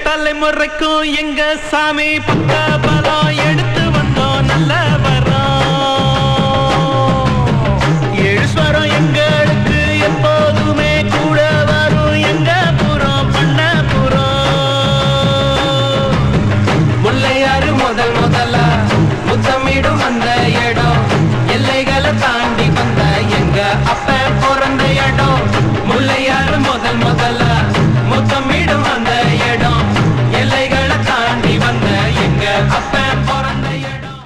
தலைமுறைக்கும் எங்க சாமி பக்க பலம் எடுத்து வந்தோம் நல்ல வரோம். எழுஸ்வரம் எங்களுக்கு எப்போதுமே கூட வரும் எங்க புறம் பண்ண புறம். முல்லையாறு முதலா முத்தமிடும் அந்த இடம் எல்லைகளை தாண்டி வந்த எங்க அப்ப பிறந்த இடம். முல்லையாறு முதலா முத்தமிடும் அந்த இடம் எல்லைகளை தாண்டி வந்த எங்க அப்ப பிறந்த இடம்.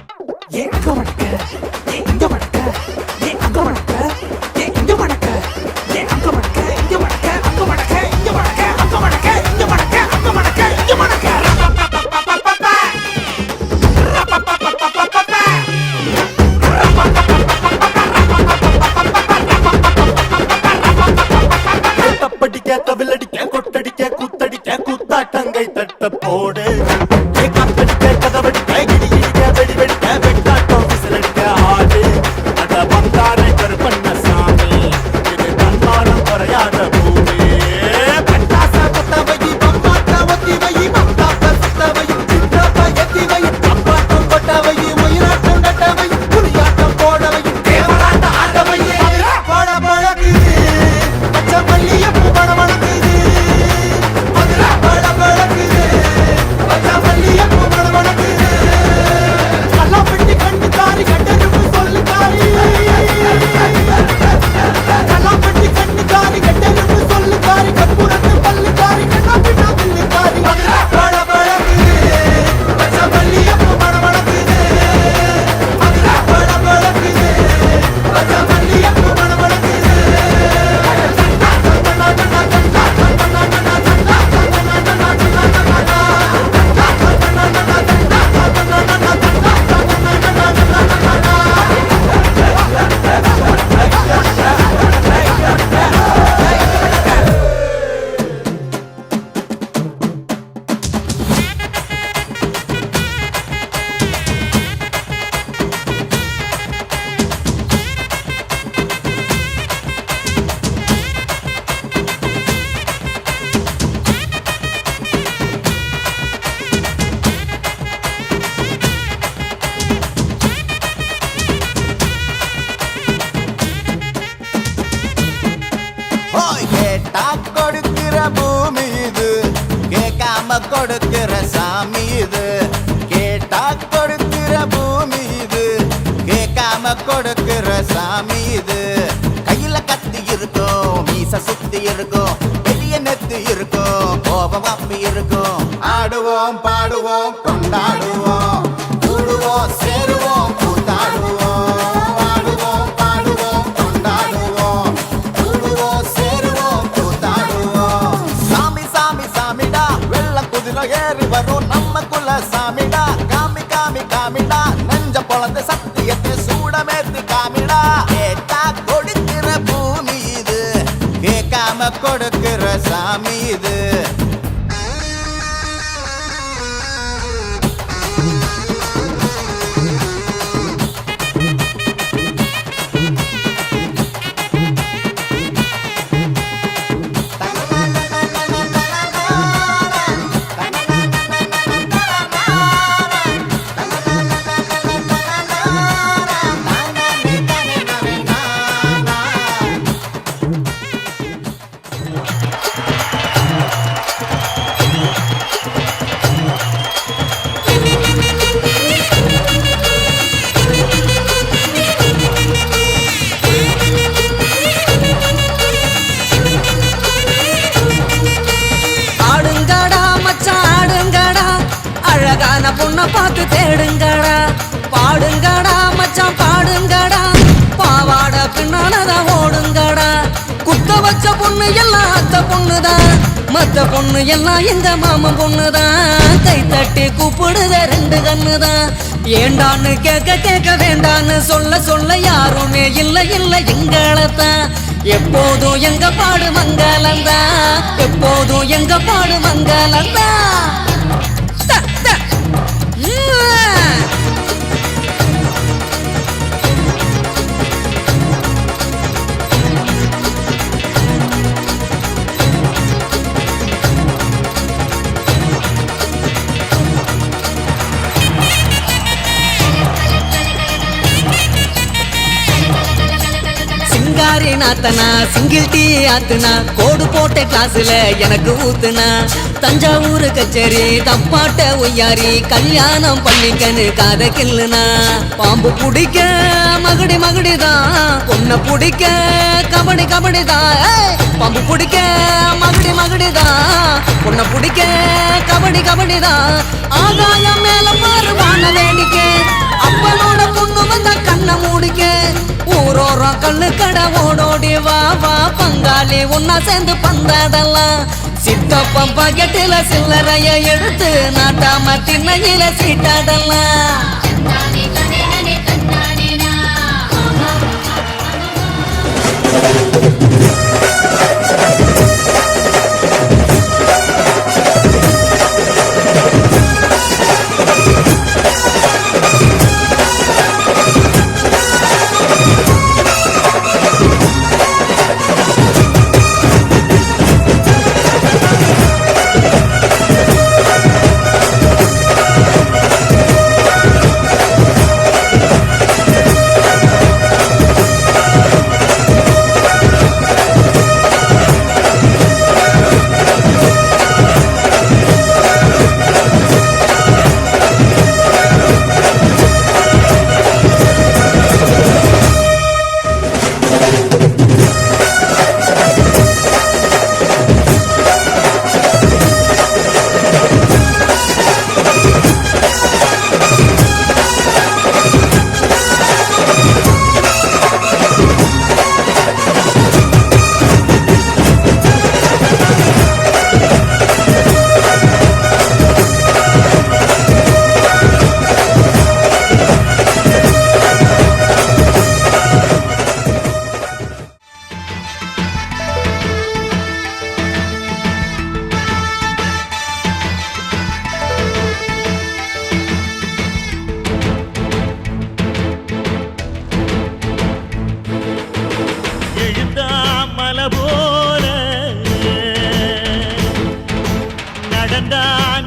தவிலடிக்க கொட்டடிக்க குத்தடிக்க குத்தாட்டங்கை தட்ட போடு கத்தடிக்க கதவடிக்க இடி இடிக்க வெடி வெடிக்க வெட்டாட்டம் விசிலடிக்க ஆடு அத வந்தாரை கருப்பண்ண சாமி இது தன்மானம் குறையாத பூமி. பட்டாச கொத்தவை பம்பாட்ட ஒத்திவை மத்தாப்ப சுத்தவை சித்தப்ப எத்திவை அப்பாட்டம் கொட்டவை உயிராட்டம் கட்டவை புலியாட்டம் போடவை தேவராட்ட ஆட்டவை போட பழகுது பச்சை பள்ளிய பூபட கொடுக்கிற பூமி இது கேட்காம கொடுக்கிற சாமி இது. கேட்டா கொடுக்கிற பூமி இது கேட்காம கொடுக்கிற சாமி இது. கையில கத்தி இருக்கும் மீச சுத்தி இருக்கும் பெரிய நெத்து இருக்கும் கோபம் அப்பி இருக்கும். ஆடுவோம் பாடுவோம் கொண்டாடுவோம் கூடுவோம் சேருவோம் கூத்தாடுவோம். ஆடுவோம் பாடுவோம் கொண்டாடுவோம் கூடுவோம் சேருவோம் கூத்தாடுவோம். சாமி சாமி சாமிடா வெள்ள குதிரை ஏறி வரும் நம்ம குல சாமிடா. காமி காமி காமிடா நெஞ்ச பொழந்த சத்தியத்தை சூடமேத்து காமிடா. கேட்டா கொடுக்கிற பூமி இது கேட்காம கொடுக்கிற சாமி இது. பொண்ணை பார்த்து தேடுங்கடா பாடுங்கடா மச்சான் பாடுங்கடா. பாவாட பின்னாலதான் ஓடுங்கடா. குத்த வச்ச பொண்ணு எல்லாம் அத்த பொண்ணுதான் மத்த பொண்ணு எல்லாம் எங்க மாமன் பொண்ணுதான். கை தட்டி கூப்பிடுத ரெண்டு கண்ணுதான். ஏண்டான்னு கேட்க கேட்க வேண்டான்னு சொல்ல சொல்ல யாருமே இல்ல இல்ல எங்களத்தான். எப்போதும் எங்க பாடு மங்களந்தான் எப்போதும் எங்க பாடு மங்களந்தான். நாத்தனா சிங்கிள் டீ ஆத்துனா கோடு போட்ட கிளாஸ்ல எனக்கு ஊத்துனா தஞ்சாவூர் கச்சேரி தப்பாட்ட ஒய்யாரி கல்யாணம் பண்ணிக்கன்னு காத கில்லுனா பாம்பு பிடிக்க மகுடி மகுடிதான் பொண்ணை பிடிக்க கபடி கபடிதான் பாம்பு பிடிக்க மகுடி மகுடிதான் பொண்ணை பிடிக்க கபடி கபடிதான் ஆகாயம் மேல பாரு வான வேடிக்கை அப்பனோட பொண்ணு வந்த கண்ணை மூடிக்க ஊரோரம் கண்ணு கடை ஓடோடி வா வா பங்காளி ஒன்னா சேர்ந்து பந்தாடலாம் சித்தப்பம் பாக்கெட்டில சில்லறைய எடுத்து நாட்டாம திண்ணையில சீட்டாடலாம்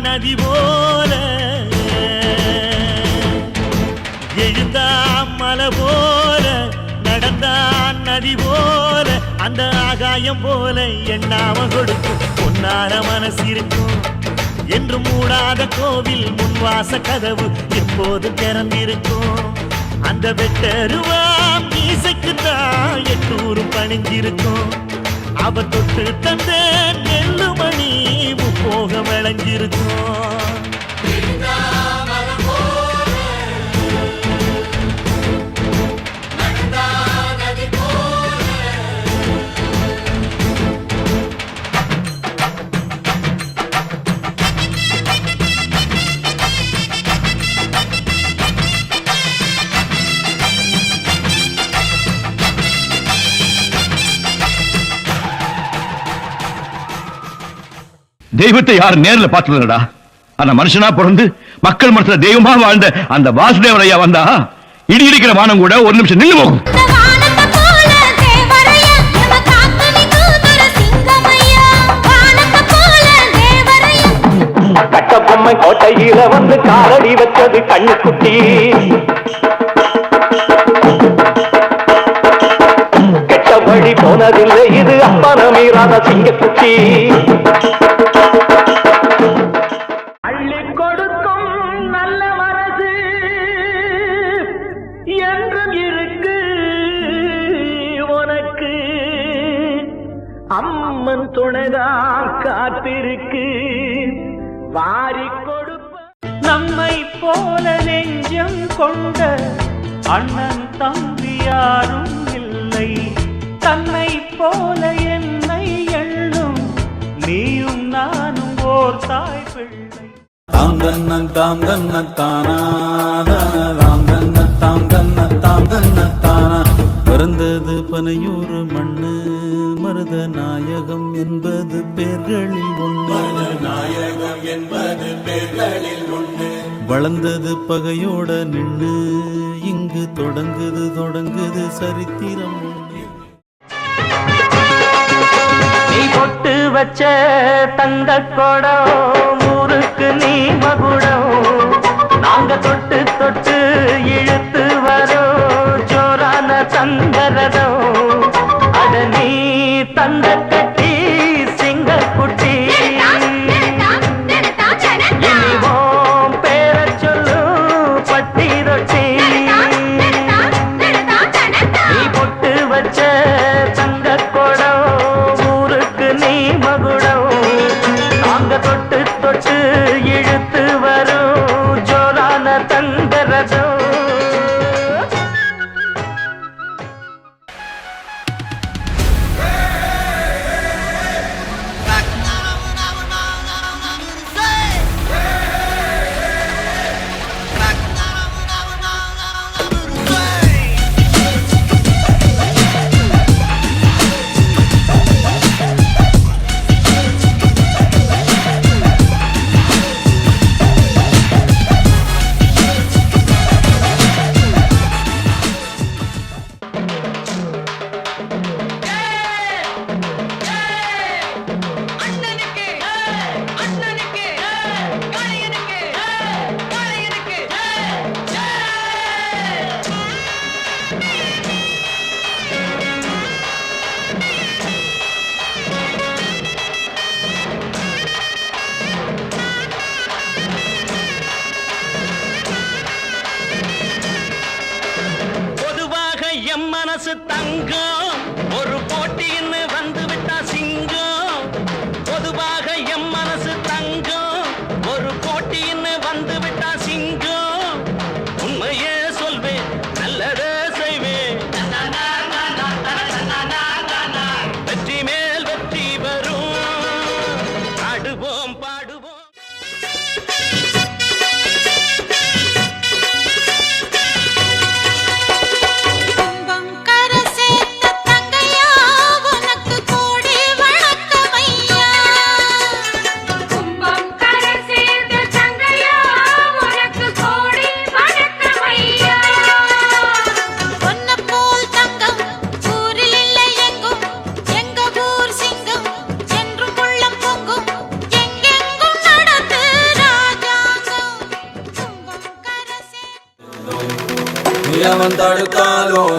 நதி போல எழுந்தான் மலை போல நடந்தான் நதி போல அந்த ஆகாயம் போல எண்ணாம கொடுக்கும் பொன்னார மனசு இருக்கும் என்று மூடாத கோவில் முன்வாச கதவு எப்போது திறந்திருக்கும் அந்த வெட்டருவாம் மீசைக்குத்தான் 800 பணிஞ்சிருக்கும் அவ தொட்டு தந்த நெல்லு மணி முப்போக விளைஞ்சிருக்கும் தெய்வத்தை யாரும் நேரில் பார்த்ததுடா. ஆனா மனுஷனா பிறந்து மக்கள் மனசுல தெய்வமா வாழ்ந்த அந்த வாசுதேவரையா வந்தா இடி இடிக்கிற வானம் கூட ஒரு நிமிஷம் நின்று போகும். கட்டபொம்மை கோட்டையில வந்து காலடி வச்சது கண்ணுக்குட்டி கெட்ட வழி போனதில்லை இது அப்பன மீறாத சிங்கக்குட்டி அள்ளி கொடுக்கும் நல்ல மனசு என்றும் இருக்கு உனக்கு அம்மன் துணைதான் காத்திருக்கு வாரி கொடுப்ப நம்மை போல நெஞ்சம் கொண்ட அண்ணன் தம்பி யாரும் இல்லை தன்னை போல என்னை எண்ணும் நீயும் நானும் ஓர் தாய் பிள்ளை தாம் தன்ன தானா தாம் தன்ன தானா பிறந்தது பனையூறு மண்ணு மருத நாயகம் என்பது பேர்களில் ஒன்று நாயகம் என்பது பேர்களில் ஒன்று வளர்ந்தது பகையோட நின்று இங்கு தொடங்குது சரித்திரம் நீ பொட்டு வச்ச தந்த கொடம் ஊருக்கு நீ மகுடம் நாங்க தொட்டு தொட்டு இழுத்து வரோம் ஜோரான சந்தரதம் மனசு தங்கம் ஒரு போட்டின்னு வந்து விட்டா சிங்கம் பொதுவாக எம் மனசு தங்கம் ஒரு போட்டின்னு வந்து விட்டா சிங்கம் உண்மையே சொல்வேன் நல்லதே செய்வேன் வெற்றி மேல் வெற்றி வரும் ஆடுவோம் பாடுவோம் கும்பம் கரை சேர்த்த தங்கையா உனக்கு கோடி வணக்கமையா கும்பம் கரை சேர்த்த தங்கையா உனக்கு கோடி வணக்கமையா பொன்ன போல் தங்கம் ஊரில் இல்லை எங்கும் எங்க ஊர் சிங்கம் என்றும் உள்ளம் பொங்கும் எங்கெங்கும் நடந்து ராஜாங்கம் கும்பம் கரை சேர்த்த அவன் தடுத்தாலும்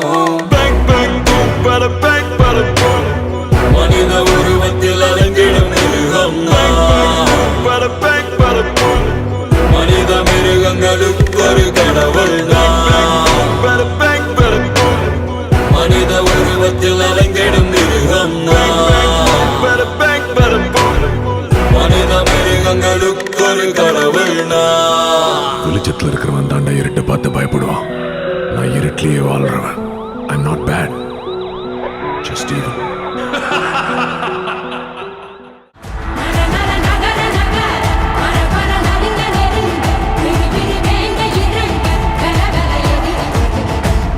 மனித உருவத்தில் அலங்கிடும் மிருகம் மனித மிருகங்களுக்கு ஒரு கடவுள் மனித உருவத்தில் அலங்கிடும் மிருகம் மனித மிருகங்களுக்கு ஒரு கடவுள் வெளிச்சத்துல இருக்கிறவன் தாண்டா இருட்டை பார்த்து பயப்படுவான் நான் இருட்டிலேயே வாழ்றவன் I'm not bad just even நர நர நகர நகர வர வர நரிங்க நெருங்க விரி விரி வேங்க இருங்க கல கல எதிரி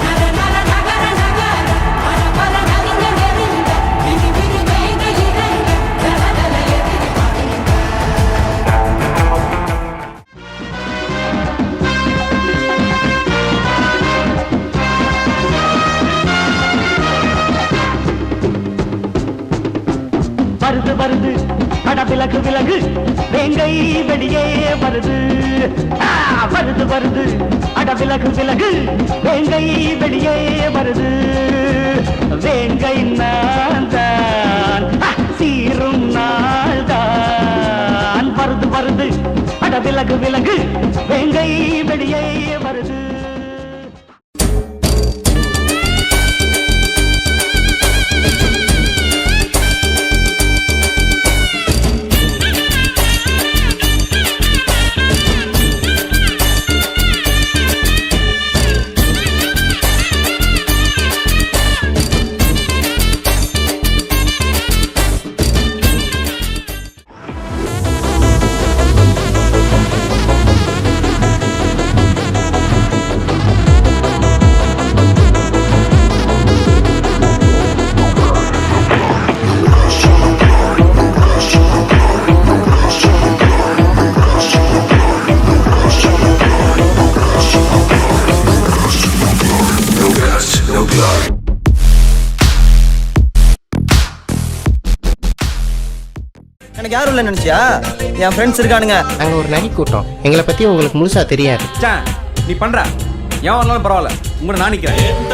நர நர நகர நகர வர வர நரிங்க நெருங்க விரி விரி வேங்க இருங்க கல கல எதிரி வருது வருது அட விலகு விலகு வேங்கை வெளியே வருது வருது வருது அட விலகு விலகு வேங்கை வெளியே வருது வேங்கை நான்தான் சீரும் நாள்தான் வருது வருது அட விலகு விலகு வேங்கை வெளியே வருது எனக்கு யாரும் இல்லை நினைச்சியா? என் ஃப்ரெண்ட்ஸ் இருக்கானுங்க. நாங்க ஒரு நரி கூட்டம். எங்களை பத்தி உங்களுக்கு முழுசா தெரியாது. நீ பண்ற ஏன் வரலாம் பரவாயில்ல, உங்களை நான் நிக்கிறேன்.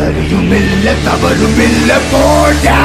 சரியும் இல்ல தவறும் இல்ல போடா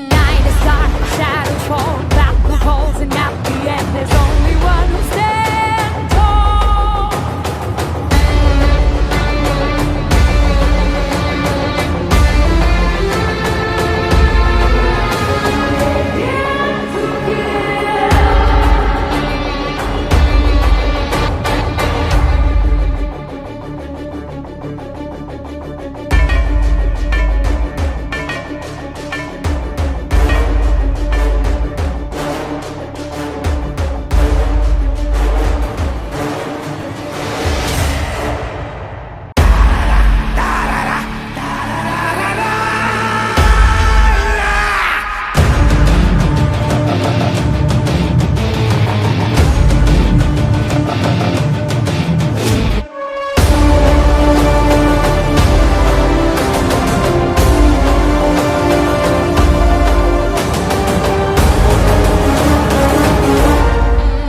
Night is dark, shadows fall, back the holes, and at the end there's only one who stands tall.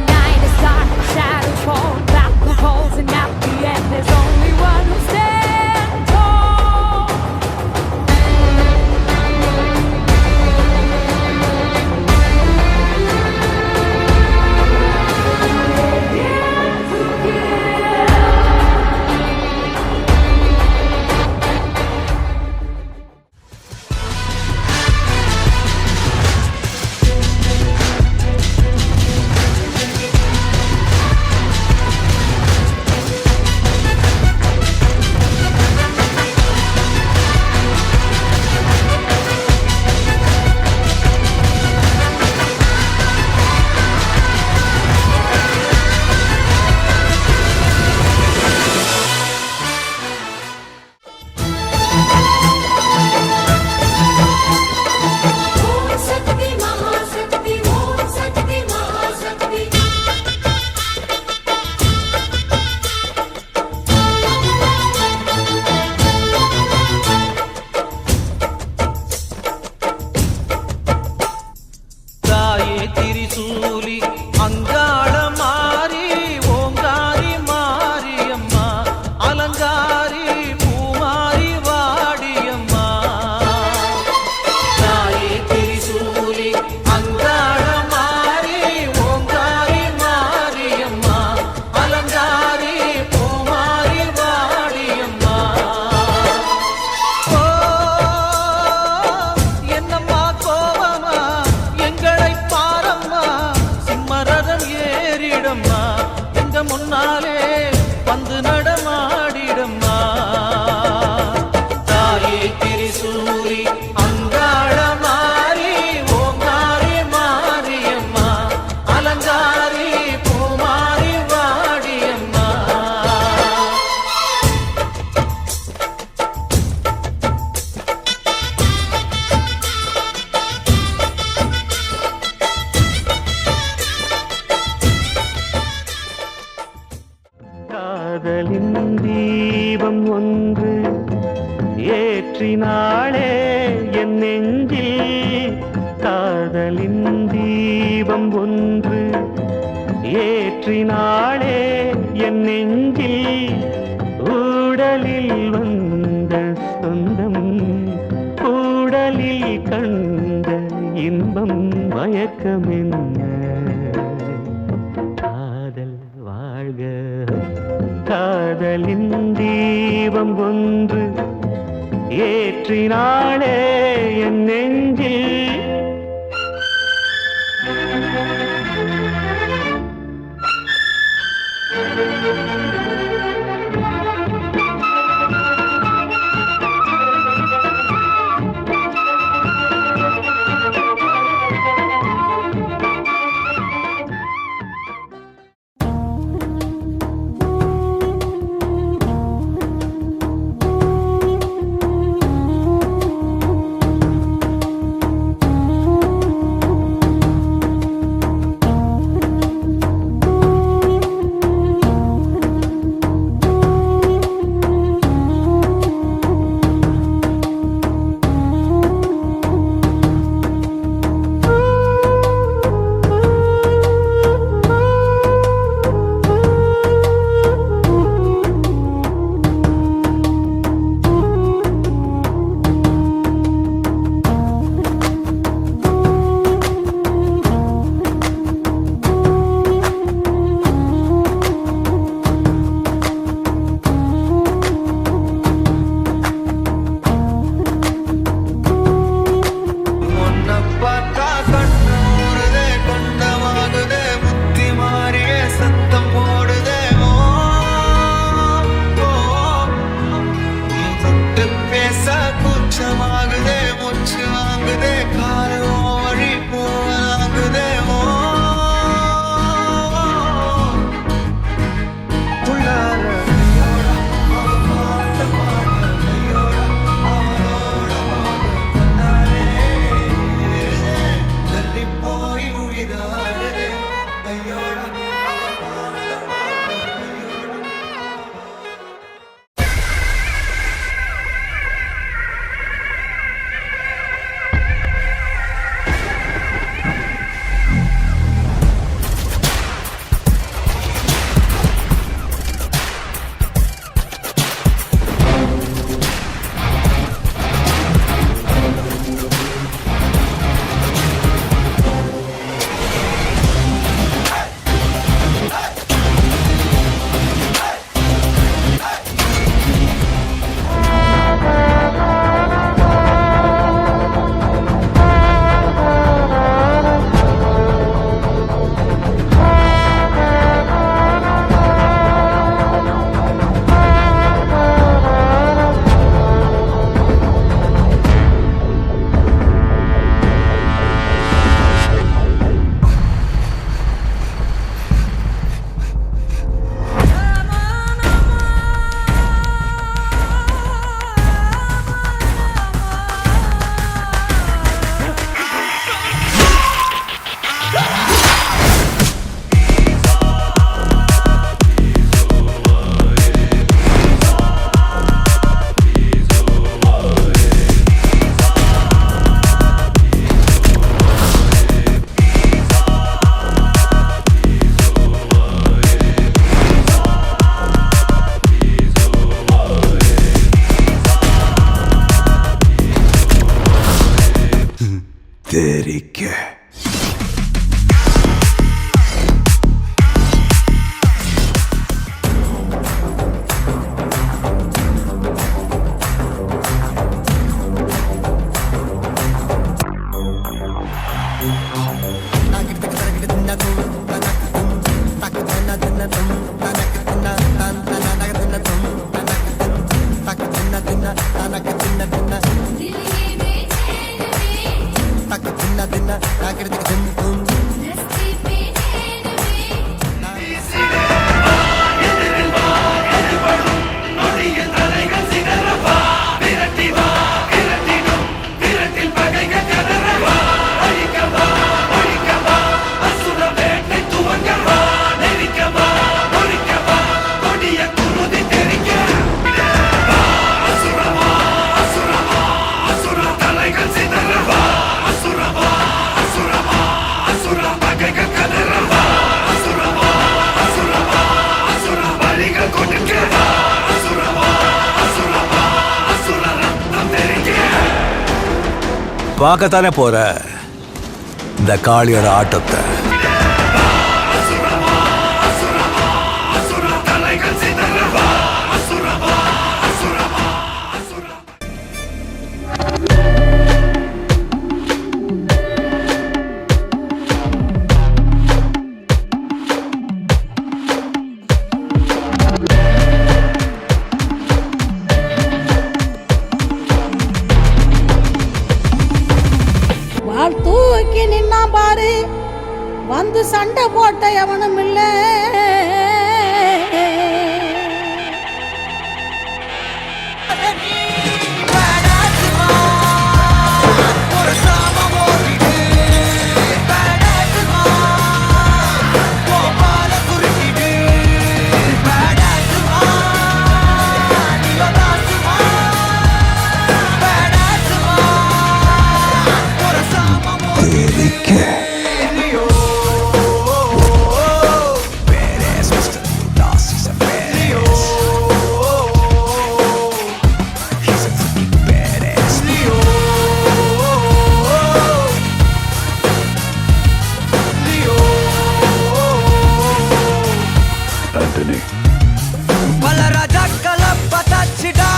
Night is dark, shadows fall, back the holes, and at the end there's only one who stands tall. Om Shakti Mahashakti, Om Shakti Mahashakti. தாயே திரிசூலி அங்காள மாறி ஓங்காரி மாரியம்மா அலங்காரி பூமாரி வாடியம்மா தாயே திரிசூலி அங்காள மாறி ஓங்காரி மாரியம்மா அலங்காரி பூமாரி வாடியம்மா ஓ என்னம்மா கோவமா எங்களை பாரம்மா சிம்மரதம் ஏறிடம்மா எங்க முன்னாலே வந்து நடமாடிடம்மா தாயே திரிசூரி அங்காள மாறி ஓங்காரி மாரியம்மா அலங்காரி பூமாரி வாடியம்மா காதலின் தீபம் ஒன்று ஏற்றினாளே என் நெஞ்சில் காதலின் தீபம் ஒன்று ஏற்றினாளே என் நெஞ்சில் ஊடலில் வந்த சொந்தம் கூடலில் கண்ட இன்பம் மயக்கமென்ன காதல் வாழ்க காதலின் தீபம் ஒன்று ஏற்றினாளே என் நெஞ்சில் தெரிக்க பார்க்கத்தானே போற இந்த காளியோட ஆட்டத்தை. வந்து சண்டை போட்ட எவனும் இல்ல. பல ராஜாக்களை பதாச்சுடா,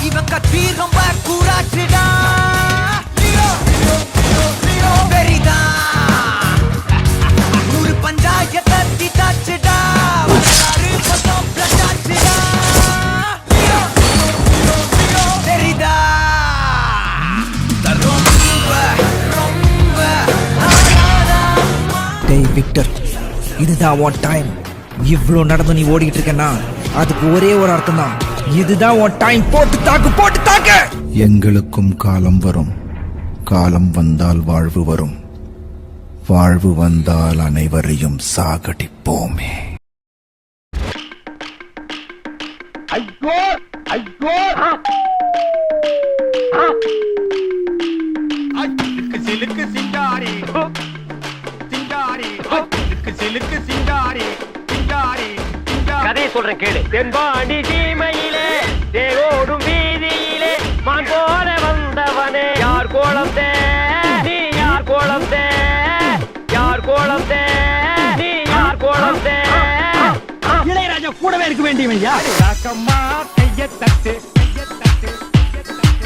இவன் கத்தி ரொம்ப கூறாச்சுடா. பெரிதா நூறு பஞ்சாயத்தை தீத்தாச்சுடா, வரலாறு மொத்தம் பிளட்டாச்சுடா. பெரிதா ரொம்ப டேய் விக்டர், இதுதான் உன் டைம். இவ்வளோ நடந்து நீ ஓடிக்கிட்டு இருக்கேன்னா அதுக்கு ஒரே ஒரு அர்த்தம் தான், இதுதான் உன் டைம். போட்டு தாக்கு, போட்டு தாக்கு. எங்களுக்கும் காலம் வரும், காலம் வந்தால் வாழ்வு வரும், வாழ்வு வந்தால் அனைவரையும் சாகடிப்போமே. ஐயோ ஐயோ சிலுக்கு சிங்காரி சிங்காரி சிலுக்கு சிங்காரி சிங்காரி. கதையை சொல்றேன் கேளு. தென்பாண்டி சீமையிலே தேரோடும் வீதியிலே மான் போல வந்தவனே, யார் கோலம் தே நீ, யார் கோலம் தே, யார் கோலம் தே நீ, யார் கோலம் தே. இளையராஜா கூடவே இருக்க வேண்டியவன் யார்? ராக்கம்மா கைய தட்டு,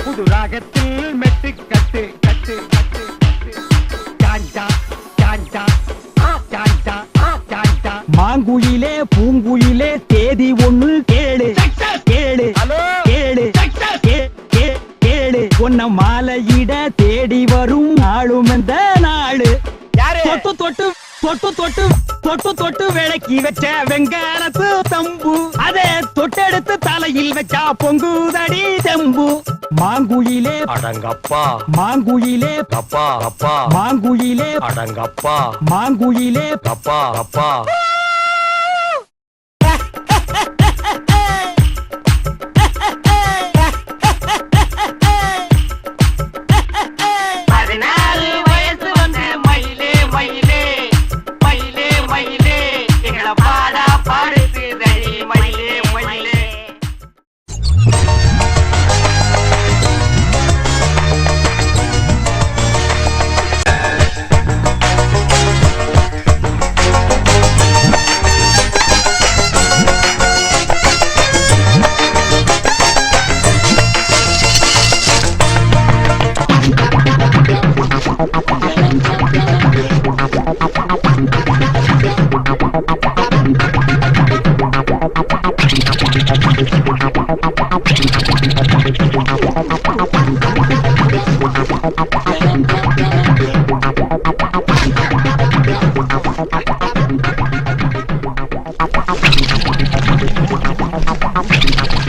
புது ராகத்தில் மெட்டு கட்டு கட்டு கட்டு காஞ்சா காஞ்சா காஞ்சா காஞ்சா. மாங்குயிலே பூங்குயிலே தேதி ஒண்ணு கேளு கேளு கேளு கேளு. உன்ன மாலையிட தேடி வரும் நாளும் இந்த நாளு. தொட்டு தொட்டு தொட்டு தொட்டு தொட்டு தொட்டு விளக்கி வச்ச வெங்காலத்து தம்பு, அதே தொட்டெடுத்து தலையில் வச்சா பொங்குதடி தெம்பு. மாங்குயிலே அடங்கப்பா, மாங்குயிலே அப்பா அப்பா, மாங்குயிலே அடங்கப்பா, மாங்குயிலே அப்பா அப்பா.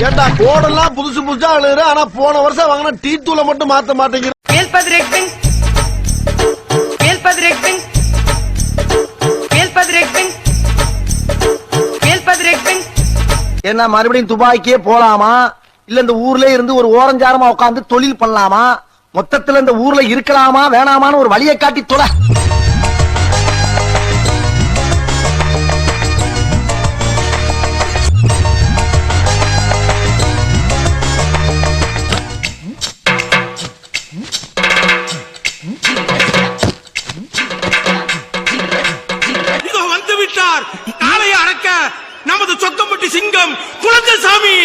ஏண்டா கோடெல்லாம் புதுசு புதுசா அழுகுற, ஆனா போன வருஷம் வாங்கின டீ தூளை மட்டும் மாத்த மாட்டேங்கிற. என்ன மறுபடியும் துபாய்க்கே போலாமா, இல்ல இந்த ஊர்ல இருந்து ஒரு ஓரஞ்சாரமா உட்கார்ந்து தொழில் பண்ணலாமா, மொத்தத்துல இந்த ஊர்ல இருக்கலாமா வேணாமான்னு ஒரு வழியை காட்டி தொலை. வந்து விட்டார் காளையை அடக்க நமது சொக்கம்பட்டி சிங்கம் குழந்தைசாமி.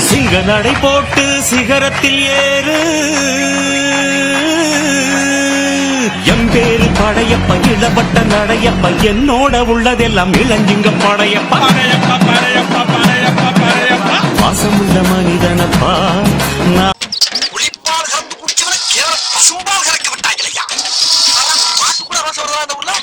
சிங்க நடை போட்டு சிகரத்தில் ஏறு, எம்பேரு படையப்ப இளவட்ட நடையப்ப, என்னோட உள்ளதெல்லாம் இளஞ்சிங்க படையப்ப. வாசமுள்ள மனிதனப்பா நான். புளிப்பால் கலந்து குடிச்சவன கேவல பசும்பால் கலக்க விட்டாங்க. மாட்டு கூட ரசம் வருதா அந்த ஊர்ல?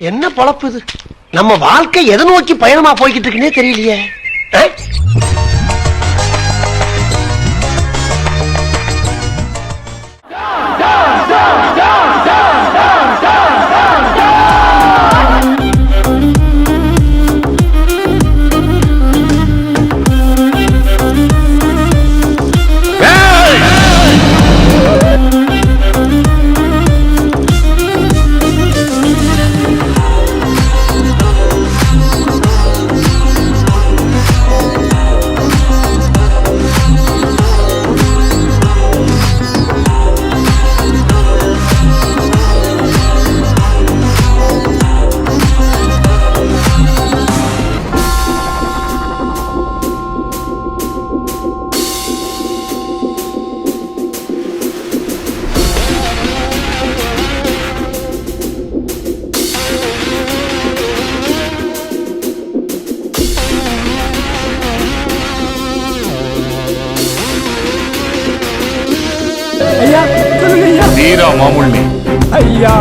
என்ன பொழப்பு இது? நம்ம வாழ்க்கை எதை நோக்கி பயணமா போய்கிட்டு இருக்குன்னே தெரியலையே. தீரா மாமுள்ளி ஐயா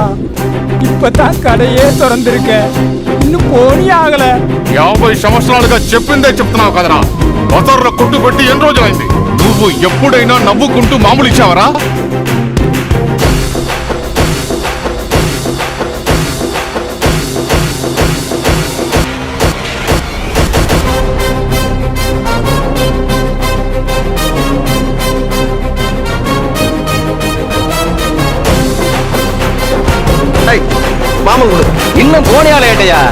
இப்பதான் கடையே திறந்திருக்க, இன்னும் போனி ఆగల. 50 సంవత్సరాలుగా చెప్పిందే చెప్తున్నావు కదరా. బజార్లో కొట్టు పెట్టి ఎన్ని రోజులైంది? నువ్వు ఎప్పుడైనా నవ్వుకుంటూ మామూలు ఇచ్చావరా? மாமன் இன்னும் போனியால ஏட்டையா?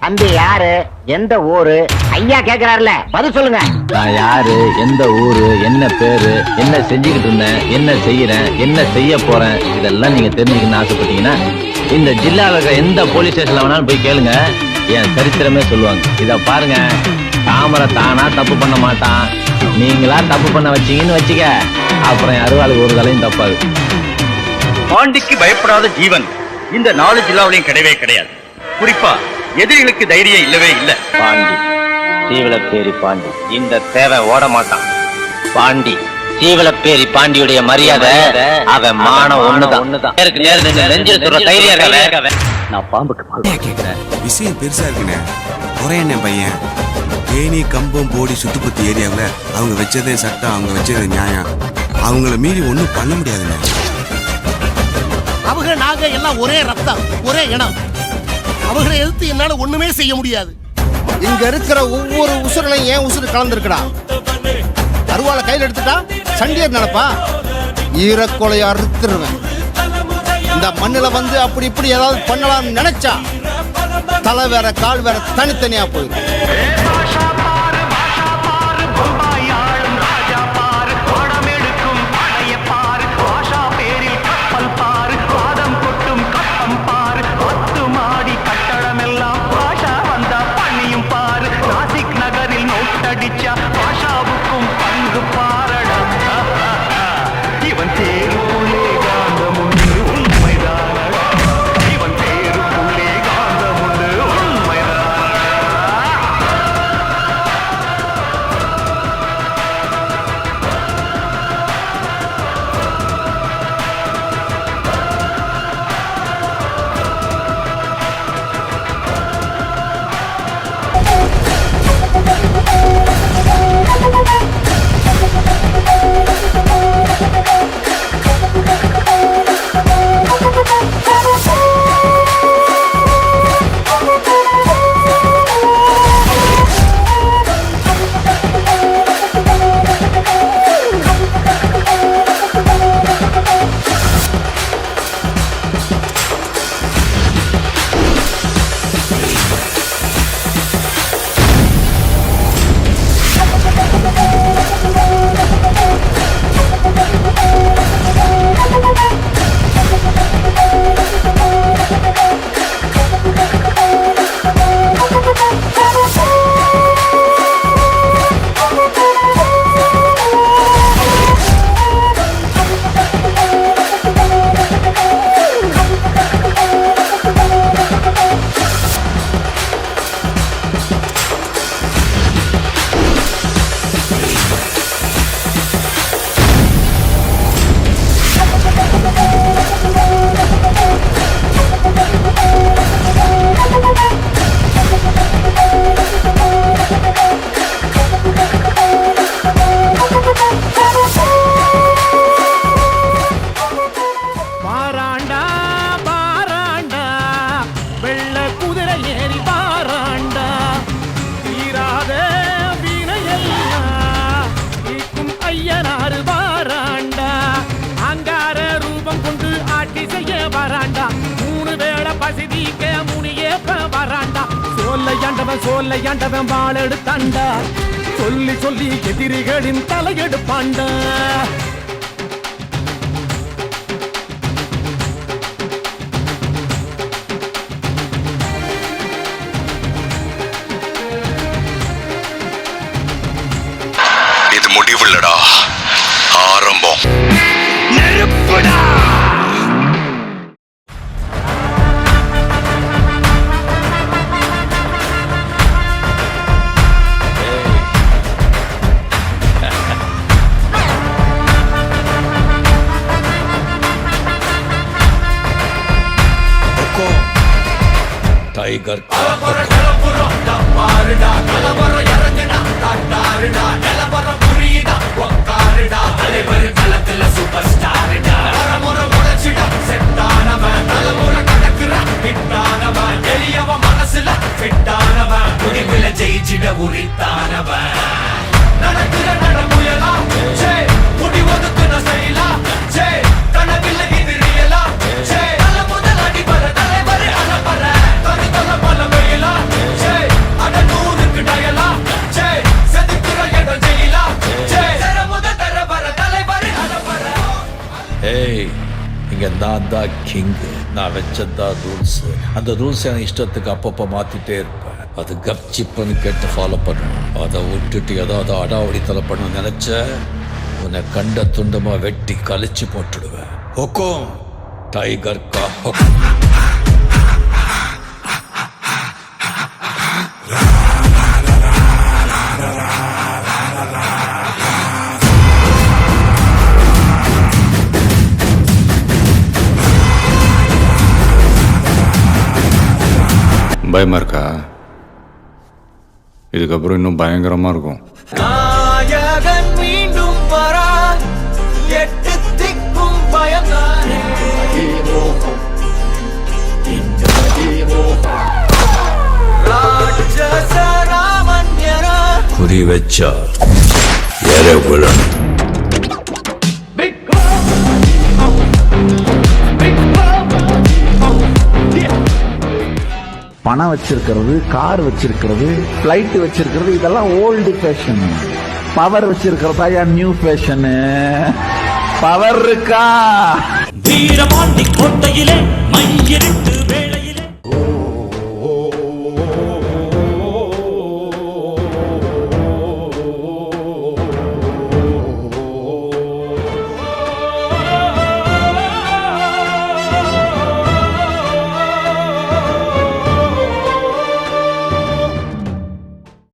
தம்பி யாரு, எந்த ஊரு? ஐயா கேக்குறாருல, பதில் சொல்லுங்க. நான் யாரு, எந்த ஊரு, என்ன பேரு, என்ன செஞ்சுக்கிட்டு இருந்தேன், என்ன செய்யறேன், என்ன செய்ய போறேன், இதெல்லாம் நீங்க தெரிஞ்சுக்கணும்னு ஆசைப்பட்டீங்கன்னா இந்த ஜில்லால இருக்க எந்த போலீஸ் ஸ்டேஷன்ல வேணாலும் போய் கேளுங்க, என் சரித்திரமே சொல்லுவாங்க. இத பாருங்க, தாமரை தானா தப்பு பண்ண மாட்டான். நீங்களா தப்பு பண்ண வச்சீங்கன்னு வச்சுக்க, அப்புறம் அருவாளுக்கு ஒரு தலையும் தப்பாது. பாண்டிக்கு பயப்படாத ஜீவன் இந்த 4 ஜில்லாவிலையும் கிடையவே கிடையாது. குறிப்பா எதிரிகளுக்கு தைரியம் இல்லவே இல்ல. பாண்டி, சீவலப்பேரி பாண்டி, இந்த தேவை ஓட மாட்டான். பாண்டி, சீவலப்பேரி பாண்டியுடைய மரியாதை, அவன் மானம் ஒண்ணுதான். நான் பாம்புக்கு கேட்கிறேன். விஷயம் பெருசா இருக்குண்ணே. ஒரே என்ன பையன் தேனி கம்பம் போடி சுத்துப்பத்தி ஏரியாவில் அவங்க வச்சதே சட்டம், அவங்க வச்சதே நியாயம். அவங்கள மீறி ஒன்றும் பண்ண முடியாதுண்ணே. அவங்க நாங்க எல்லாம் ஒரே ரத்தம், ஒரே இனம். அவங்களை எதிர்த்து என்னால ஒண்ணுமே செய்ய முடியாது. இங்க இருக்கிற ஒவ்வொரு உசுரலையும் ஏன் உசுறு கலந்துருக்கடா. அருவாளை கையில் எடுத்துட்டா சண்டியர் நினைப்பா, ஈரக்கொலையா அறுத்துருவேன். இந்த மண்ணுல வந்து அப்படி இப்படி ஏதாவது பண்ணலாம்னு நினைச்சா தலை வேற கால் வேற தனித்தனியா போயிடும். சிரிக்க முனியேப்ப வராண்டா சோல்லையாண்டவன் வாழ எடுத்தாண்டா சொல்லி சொல்லி எதிரிகளின் தலையெடுப்பாண்டா இது முடிவில்லடா, ஆரம்பம். நெருப்புடா. டைகர் ஜெயிச்சிட உரித்தானவன் நடக்கிற நடமுயலா முடி ஒதுக்குன செயலா கனவில்ல இது ரியலா நல்ல முதல் அடிபர தலைவர் அலப்பற தனி தல பல வெயிலா அட நூறுக்கு டயலா செதுக்குற இடம் ஜெயிலா தர முதல் தர வர தலைவர் அலப்பற. ஏய், இங்க நான் தான் கிங். நான் வச்சதான் ரூல்ஸ். அந்த ரூல்ஸ் என் இஷ்டத்துக்கு அப்பப்போ மாத்திட்டே இருப்பேன். அது கப்சிப்புன்னு கேட்டு ஃபாலோ பண்ணணும். அதை விட்டுட்டு ஏதாவது அடாவடித்தலை பண்ண நினைச்ச உன்னை கண்ட துண்டமா வெட்டி கழிச்சு போட்டுடுவேன். ஹொக்கும் டைகர் கா ஹொக்கும். பயமா இருக்கா? இதுக்கப்புறம் இன்னும் பயங்கரமா இருக்கும். நாயகன் மீண்டும் வரா, எட்டு திக்கும் பயந்தானே. ராட்சச ராமன் என குறி வச்சா எர விழணும். பணம் வச்சிருக்கிறது, கார் வச்சிருக்கிறது, பிளைட் வச்சிருக்கிறது, இதெல்லாம் ஓல்டு ஃபேஷன். பவர் வச்சிருக்கிறதா நியூ ஃபேஷன். பவர் இருக்கா? வீரபாண்டி கோட்டையிலே மையிருட்டு வேளையிலே